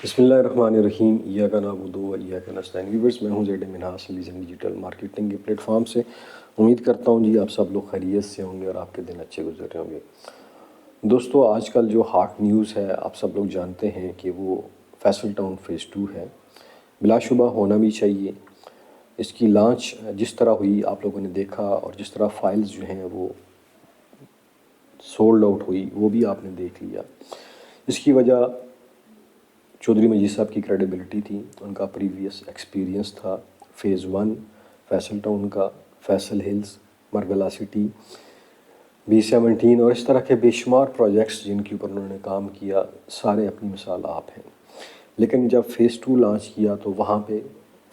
بسم اللہ الرحمن الرحیم، ایاک نعبد و ایاک نستعین۔ ویورز، میں ہوں زید منہاس لیزن ڈیجیٹل مارکیٹنگ کے پلیٹ فارم سے۔ امید کرتا ہوں آپ سب لوگ خیریت سے ہوں گے اور آپ کے دن اچھے گزر رہے ہوں گے۔ دوستو، آج کل جو ہاٹ نیوز ہے آپ سب لوگ جانتے ہیں کہ وہ فیصل ٹاؤن فیز 2 ہے۔ بلا شبہ ہونا بھی چاہیے۔ اس کی لانچ جس طرح ہوئی آپ لوگوں نے دیکھا، اور جس طرح فائلز جو ہیں وہ سولڈ آؤٹ ہوئی وہ بھی آپ نے دیکھ لیا۔ اس کی وجہ چودھری مجید صاحب کی کریڈیبلٹی تھی، ان کا پریویس ایکسپیرینس تھا فیز 1 فیصل ٹاؤن کا، Faisal Hills, Margalla city, B17 اور اس طرح کے بے شمار پروجیکٹس جن کے اوپر انہوں نے کام کیا، سارے اپنی مثال آپ ہیں۔ لیکن جب فیز 2 لانچ کیا تو وہاں پہ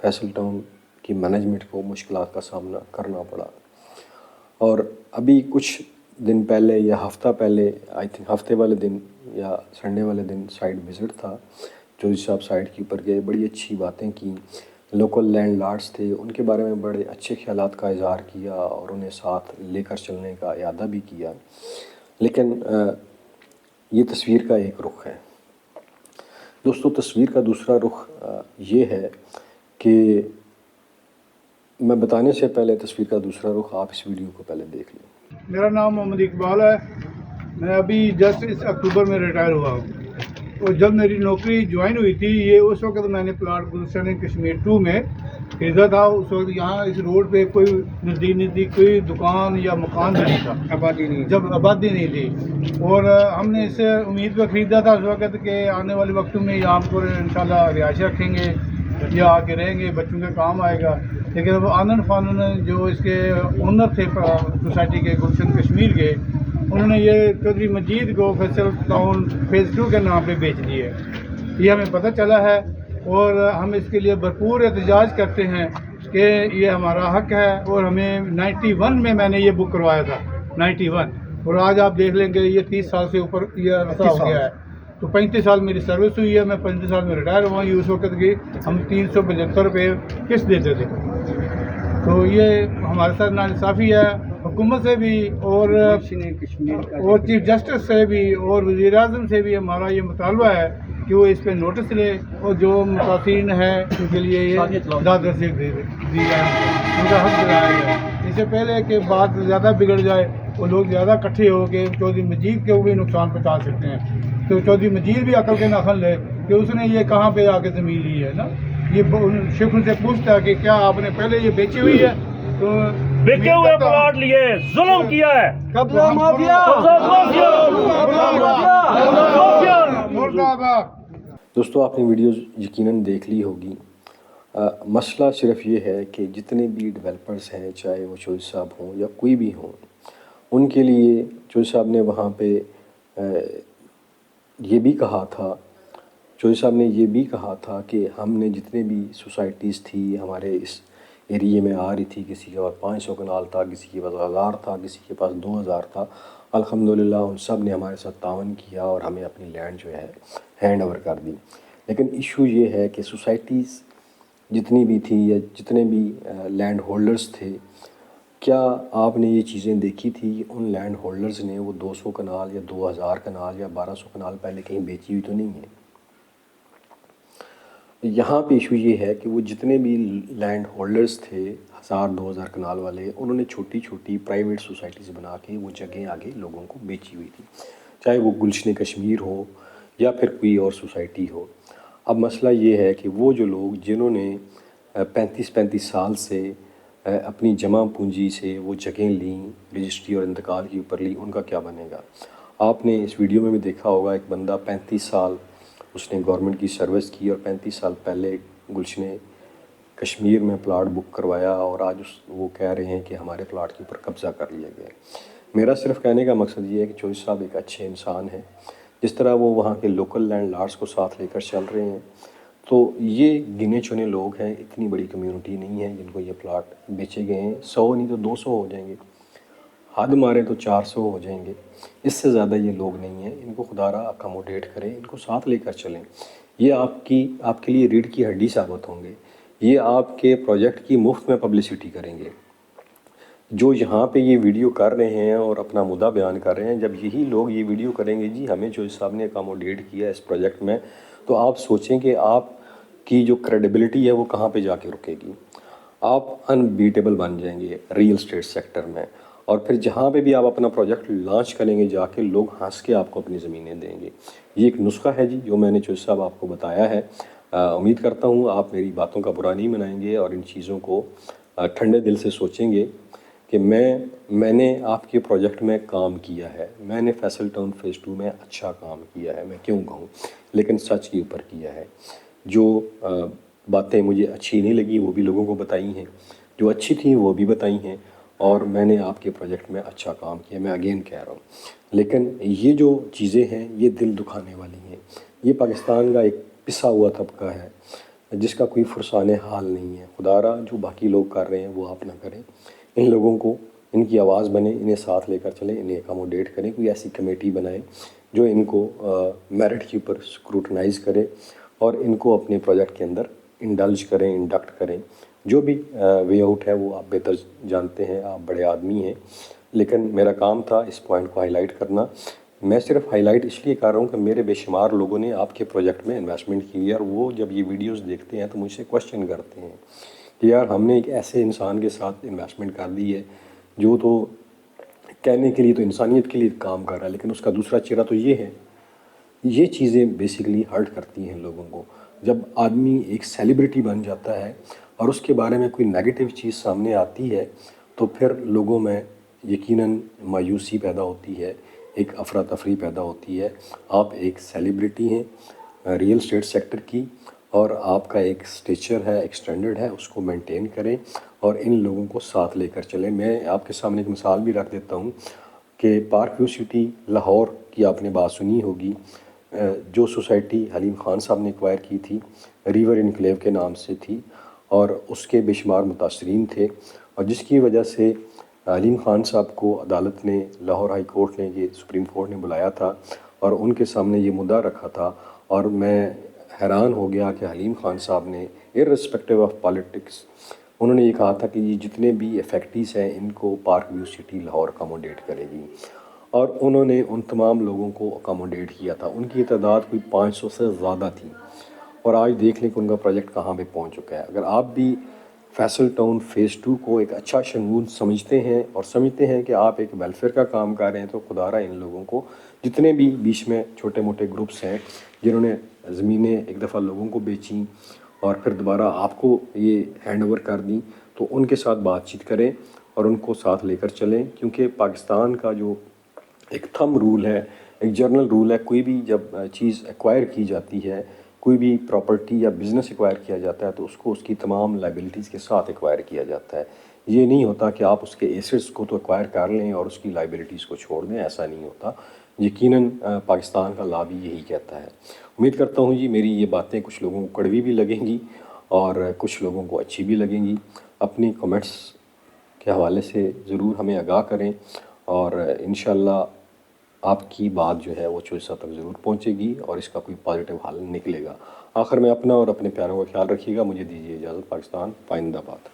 فیصل ٹاؤن کی مینجمنٹ کو مشکلات کا سامنا کرنا پڑا۔ اور ابھی کچھ دن پہلے یا ہفتہ پہلے، آئی تھنک ہفتے والے دن یا سنڈے والے دن سائٹ وزٹ تھا، چودھری صاحب سائٹ کے اوپر گئے، بڑی اچھی باتیں کی، لوکل لینڈ لارڈس تھے ان کے بارے میں بڑے اچھے خیالات کا اظہار کیا اور انہیں ساتھ لے کر چلنے کا اعادہ بھی کیا۔ لیکن یہ تصویر کا ایک رخ ہے دوستو۔ تصویر کا دوسرا رخ یہ ہے کہ میں بتانے سے پہلے تصویر کا دوسرا رخ آپ اس ویڈیو کو پہلے دیکھ لیں۔ میرا نام محمد اقبال ہے، میں ابھی جسٹ اس اکتوبر میں ریٹائر ہوا ہوں، اور جب میری نوکری جوائن ہوئی تھی یہ اس وقت میں نے پلاٹ گلشن کشمیر 2 میں خریدا تھا۔ اس وقت یہاں اس روڈ پہ کوئی نزدیک کوئی دکان یا مکان بھی نہیں تھا، آبادی نہیں، جب آبادی نہیں تھی، اور ہم نے اسے امید پہ خریدا تھا اس وقت کہ آنے والے وقتوں میں یہاں پر انشاءاللہ رہائش رکھیں گے یا آ کے رہیں گے، بچوں کے کام آئے گا۔ لیکن اب آنن فانن جو اس کے اونر تھے سوسائٹی کے گلشن کشمیر کے، انہوں نے یہ چودھری مجید کو فیصل ٹاؤن فیز 2 کے نام پہ بیچ دی ہے۔ یہ ہمیں پتہ چلا ہے اور ہم اس کے لیے بھرپور احتجاج کرتے ہیں کہ یہ ہمارا حق ہے، اور ہمیں 91 میں میں نے یہ بک کروایا تھا، 91، اور آج آپ دیکھ لیں گے یہ 30 سال سے اوپر یہ عرصہ ہو گیا ہے، تو 35 سال میری سروس ہوئی ہے، میں 35 سال میں ریٹائر ہوا ہوں۔ اس وقت کی ہم 375 روپے قسط دیتے تھے، تو یہ ہمارے ساتھ ناانصافی ہے حکومت سے بھی اور چیف جسٹس سے بھی اور وزیر اعظم سے بھی۔ ہمارا یہ مطالبہ ہے کہ وہ اس پہ نوٹس لے اور جو متاثرین ہیں ان کے لیے یہ داد رسید دی جائے، ان کا حق دلایا جائے، اس سے پہلے کہ بات زیادہ بگڑ جائے، وہ لوگ زیادہ اکٹھے ہو کے چودھری مجید کو بھی نقصان پہنچا سکتے ہیں۔ تو چودھری مجید بھی عقل کے ناخن لے کہ اس نے یہ کہاں پہ آ کے زمین لی ہے نا۔ یہ شکر سے پوچھتا ہے کہ کیا آپ نے پہلے یہ بیچی ہوئی ہے، تو بیچے ہوئے پلاٹ لیے ظلم کیا ہے، قبضہ مافیا۔ دوستو، آپ نے ویڈیوز یقیناً دیکھ لی ہوگی۔ مسئلہ صرف یہ ہے کہ جتنے بھی ڈیولپرز ہیں، چاہے وہ چودھری صاحب ہوں یا کوئی بھی ہوں، ان کے لیے چودھری صاحب نے وہاں پہ یہ بھی کہا تھا، چودھری صاحب نے یہ بھی کہا تھا کہ ہم نے جتنے بھی سوسائٹیز تھی ہمارے اس ایریے میں آ رہی تھی، کسی کے پاس 500 کنال تھا، کسی کے پاس 1000 تھا، کسی کے پاس 2000 تھا، الحمدللہ ان سب نے ہمارے ساتھ تعاون کیا اور ہمیں اپنی لینڈ جو ہے ہینڈ اوور کر دی۔ لیکن ایشو یہ ہے کہ سوسائٹیز جتنی بھی تھیں یا جتنے بھی لینڈ ہولڈرز تھے، کیا آپ نے یہ چیزیں دیکھی تھی؟ ان لینڈ ہولڈرز نے وہ 200 کنال یا 2000 کنال یا 1200 کنال پہلے کہیں بیچی ہوئی تو نہیں ہے۔ یہاں پہ ایشو یہ ہے کہ وہ جتنے بھی لینڈ ہولڈرز تھے 1000-2000 کنال والے، انہوں نے چھوٹی چھوٹی پرائیویٹ سوسائٹیز بنا کے وہ جگہیں آگے لوگوں کو بیچی ہوئی تھی، چاہے وہ گلشن کشمیر ہو یا پھر کوئی اور سوسائٹی ہو۔ اب مسئلہ یہ ہے کہ وہ جو لوگ جنہوں نے 35 سال سے اپنی جمع پونجی سے وہ جگہیں لیں، رجسٹری اور انتقال کے اوپر لیں، ان کا کیا بنے گا؟ آپ نے اس ویڈیو میں بھی دیکھا ہوگا، ایک بندہ 35 سال اس نے گورنمنٹ کی سروس کی اور 35 سال پہلے گلشن کشمیر میں پلاٹ بک کروایا، اور آج وہ کہہ رہے ہیں کہ ہمارے پلاٹ کے اوپر قبضہ کر لیا گیا۔ میرا صرف کہنے کا مقصد یہ ہے کہ چودھری صاحب ایک اچھے انسان ہیں، جس طرح وہ وہاں کے لوکل لینڈ لارڈس کو ساتھ لے کر چل رہے ہیں، تو یہ گنے چنے لوگ ہیں، اتنی بڑی کمیونٹی نہیں ہے جن کو یہ پلاٹ بیچے گئے ہیں۔ 100 نہیں تو 200 ہو جائیں گے، حد مارے تو 400 ہو جائیں گے، اس سے زیادہ یہ لوگ نہیں ہیں۔ ان کو خدا را اکاموڈیٹ کریں، ان کو ساتھ لے کر چلیں۔ یہ آپ کے لیے ریڑھ کی ہڈی ثابت ہوں گے، یہ آپ کے پروجیکٹ کی مفت میں پبلسٹی کریں گے۔ جو یہاں پہ یہ ویڈیو کر رہے ہیں اور اپنا مدعا بیان کر رہے ہیں، جب یہی لوگ یہ ویڈیو کریں گے جی ہمیں جو صاحب نے اکاموڈیٹ کیا اس پروجیکٹ میں، تو آپ سوچیں کہ آپ کی جو کریڈیبلٹی ہے وہ کہاں پہ جا کے رکے گی. آپ انبیٹیبل بن جائیں گے ریئل اسٹیٹ سیکٹر میں، اور پھر جہاں پہ بھی آپ اپنا پروجیکٹ لانچ کریں گے جا کے لوگ ہنس کے آپ کو اپنی زمینیں دیں گے. یہ ایک نسخہ ہے جی جو میں نے چوہدری صاحب آپ کو بتایا ہے. امید کرتا ہوں آپ میری باتوں کا برا نہیں منائیں گے اور ان چیزوں کو ٹھنڈے دل سے سوچیں گے کہ میں نے آپ کے پروجیکٹ میں کام کیا ہے، میں نے فیصل ٹاؤن فیز 2 میں اچھا کام کیا ہے، میں کیوں کہوں، لیکن سچ کے اوپر کیا ہے. جو باتیں مجھے اچھی نہیں لگی وہ بھی لوگوں کو بتائی ہیں، جو اچھی تھیں وہ بھی بتائی ہیں، اور میں نے آپ کے پروجیکٹ میں اچھا کام کیا، میں اگین کہہ رہا ہوں. لیکن یہ جو چیزیں ہیں یہ دل دکھانے والی ہیں. یہ پاکستان کا ایک پسا ہوا طبقہ ہے جس کا کوئی فرسان حال نہیں ہے. خدا را جو باقی لوگ کر رہے ہیں وہ آپ نہ کریں. ان لوگوں کو ان کی آواز بنے، انہیں ساتھ لے کر چلیں، انہیں اکاموڈیٹ کریں. کوئی ایسی کمیٹی بنائیں جو ان کو میرٹ کے اوپر اسکروٹنائز کرے اور ان کو اپنے پروجیکٹ کے اندر انڈلج کریں، انڈکٹ کریں. جو بھی وے آؤٹ ہے وہ آپ بہتر جانتے ہیں، آپ بڑے آدمی ہیں. لیکن میرا کام تھا اس پوائنٹ کو ہائی لائٹ کرنا. میں صرف ہائی لائٹ اس لیے کر رہا ہوں کہ میرے بے شمار لوگوں نے آپ کے پروجیکٹ میں انویسٹمنٹ کی ہے، اور وہ جب یہ ویڈیوز دیکھتے ہیں تو مجھ سے کوشچن کرتے ہیں کہ یار ہم نے ایک ایسے انسان کے ساتھ انویسٹمنٹ کر دی ہے جو تو کہنے کے لیے تو انسانیت کے لیے کام کر رہا ہے، لیکن اس کا دوسرا چہرہ تو یہ ہے. یہ چیزیں بیسیکلی ہرٹ کرتی ہیں لوگوں کو. جب آدمی ایک سیلیبریٹی بن جاتا ہے اور اس کے بارے میں کوئی نیگیٹو چیز سامنے آتی ہے تو پھر لوگوں میں یقیناً مایوسی پیدا ہوتی ہے، ایک افراتفری پیدا ہوتی ہے. آپ ایک سیلیبریٹی ہیں ریئل اسٹیٹ سیکٹر کی، اور آپ کا ایک اسٹیچر ہے، ایک اسٹینڈرڈ ہے، اس کو مینٹین کریں اور ان لوگوں کو ساتھ لے کر چلیں. میں آپ کے سامنے ایک مثال بھی رکھ دیتا ہوں کہ پارک ویو سٹی لاہور کی آپ نے بات سنی ہوگی. جو سوسائٹی حلیم خان صاحب نے ایکوائر کی تھی ریور انکلیو کے نام سے تھی، اور اس کے بے شمار متاثرین تھے، اور جس کی وجہ سے حلیم خان صاحب کو عدالت نے، لاہور ہائی کورٹ نے، یہ سپریم کورٹ نے بلایا تھا اور ان کے سامنے یہ مدعا رکھا تھا. اور میں حیران ہو گیا کہ حلیم خان صاحب نے ارسپیکٹیو آف پالیٹکس انہوں نے یہ کہا تھا کہ یہ جتنے بھی افیکٹیز ہیں ان کو Park View City Lahore accommodate کرے گی، اور انہوں نے ان تمام لوگوں کو اکاموڈیٹ کیا تھا. ان کی تعداد کوئی 500 سے زیادہ تھی، اور آج دیکھ لیں کہ ان کا پروجیکٹ کہاں پہ پہنچ چکا ہے. اگر آپ بھی فیصل ٹاؤن فیز 2 کو ایک اچھا شگون سمجھتے ہیں اور سمجھتے ہیں کہ آپ ایک ویلفیئر کا کام کر رہے ہیں، تو خدا را ان لوگوں کو، جتنے بھی بیچ میں چھوٹے موٹے گروپس ہیں جنہوں نے زمینیں ایک دفعہ لوگوں کو بیچیں اور پھر دوبارہ آپ کو یہ ہینڈ اوور کر دیں، تو ان کے ساتھ بات چیت کریں اور ان کو ساتھ لے کر چلیں. کیونکہ پاکستان کا جو ایک تھم رول ہے، ایک جرنل رول ہے، کوئی بھی جب چیز ایکوائر کی جاتی ہے، کوئی بھی پراپرٹی یا بزنس ایکوائر کیا جاتا ہے تو اس کو اس کی تمام لائبلٹیز کے ساتھ ایکوائر کیا جاتا ہے. یہ نہیں ہوتا کہ آپ اس کے ایسٹس کو تو ایکوائر کر لیں اور اس کی لائبلٹیز کو چھوڑ دیں، ایسا نہیں ہوتا. یقیناً پاکستان کا لا بھی یہی کہتا ہے. امید کرتا ہوں جی میری یہ باتیں کچھ لوگوں کو کڑوی بھی لگیں گی اور کچھ لوگوں کو اچھی بھی لگیں گی. اپنی کمنٹس کے حوالے سے ضرور ہمیں آگاہ کریں، اور انشاءاللہ آپ کی بات جو ہے وہ چوہدری صاحب تک ضرور پہنچے گی اور اس کا کوئی پازیٹیو حل نکلے گا. آخر میں اپنا اور اپنے پیاروں کا خیال رکھیے گا. مجھے دیجیے اجازت. پاکستان پائندہ باد.